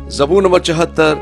ज़बूर number 74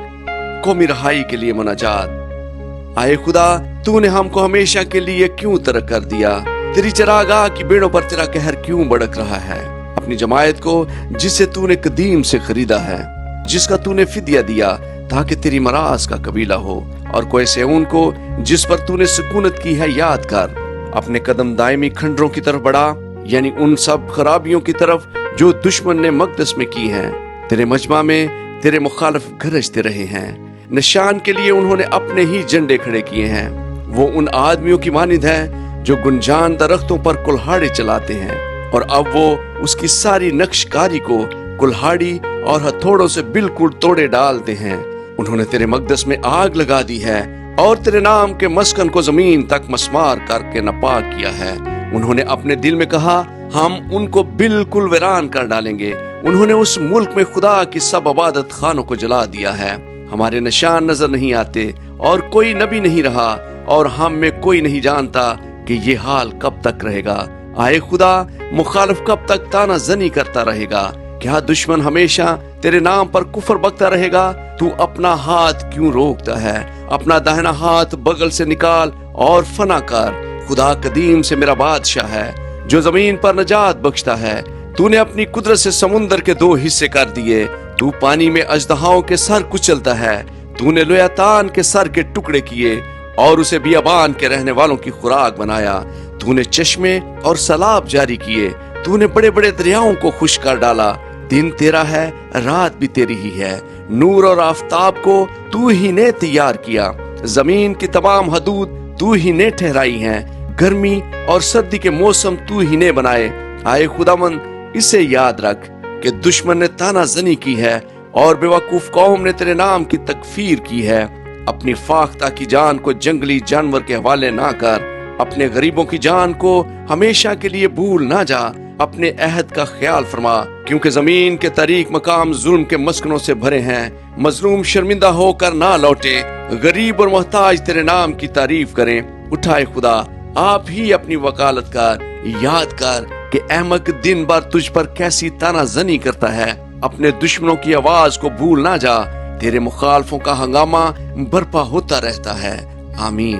कौमी रहाई के लिए मुनाजात। आए खुदा, तूने हमको हमेशा के लिए क्यों तर्क कर दिया? तेरी चरागाह की बेड़ों पर तेरा कहर क्यों भड़क रहा है? अपनी जमायत को जिसे तूने कदीम से खरीदा है, जिसका तूने फिदिया दिया ताकि तेरी मराज का कबीला हो, और कोई सेऊन को जिस पर तूने सुकूनत की है याद कर। अपने कदम दायमी खंडरों की तरफ बढ़ा, यानी उन सब खराबियों की तरफ जो दुश्मन ने मकदस में की हैं। तेरे मजमा में तेरे मुखालिफ गरजते रहे हैं। निशान के लिए उन्होंने अपने ही झंडे खड़े किए हैं। वो उन आदमियों की मानिंद है जो गुंजान दरख्तों पर कुल्हाड़ी चलाते हैं, और अब वो उसकी सारी नक्शकारी को कुल्हाड़ी और हथौड़ों से बिल्कुल तोड़े डालते हैं। उन्होंने तेरे मकदस में आग लगा दी है और तेरे नाम के मस्कन को जमीन तक मस्मार करके नापाक किया है। उन्होंने अपने दिल में कहा, हम उनको बिल्कुल वीरान कर डालेंगे। उन्होंने उस मुल्क में खुदा की सब इबादत खानों को जला दिया है। हमारे निशान नजर नहीं आते और कोई नबी नहीं रहा, और हम में कोई नहीं जानता कि ये हाल कब तक रहेगा। आए खुदा, मुखालिफ कब तक ताना जनी करता रहेगा? क्या दुश्मन हमेशा तेरे नाम पर कुफर बकता रहेगा? तू अपना हाथ क्यों रोकता है? अपना दाहिना हाथ बगल से निकाल और फना कर। खुदा कदीम से मेरा बादशाह है, जो जमीन पर नजात बख्शता है। तूने अपनी कुदरत से समुंदर के 2 हिस्से कर दिए। तू पानी में अजदहाओं के सर कुचलता है। तूने लोयातान के सर के टुकड़े किए और उसे बियाबान के रहने वालों की खुराक बनाया। तूने चश्मे और सलाब जारी किए। तूने बड़े बड़े दरियाओं को खुश कर डाला। दिन तेरा है, रात भी तेरी ही है। नूर और आफताब को तू ही ने तैयार किया। जमीन की तमाम हदूद तू ही ने ठहराई हैं। गर्मी और सर्दी के मौसम तू ही ने बनाए। आए खुदावंद, इसे याद रख कि दुश्मन ने ताना जनी की है और बेवकूफ कौम ने तेरे नाम की तकफीर की है। अपनी फाख्ता की जान को जंगली जानवर के हवाले ना कर। अपने गरीबों की जान को हमेशा के लिए भूल ना जा। अपने अहद का ख्याल फरमा, क्योंकि जमीन के तरीक मकाम जुल्म के मस्कनों से भरे हैं। मजलूम शर्मिंदा होकर ना लौटे। गरीब और मोहताज तेरे नाम की तारीफ करें। उठाए खुदा, आप ही अपनी वकालत कर। याद कर कि अहमक दिन भर तुझ पर कैसी ताना जनी करता है। अपने दुश्मनों की आवाज को भूल ना जा। तेरे मुखालफों का हंगामा बर्पा होता रहता है। आमीन।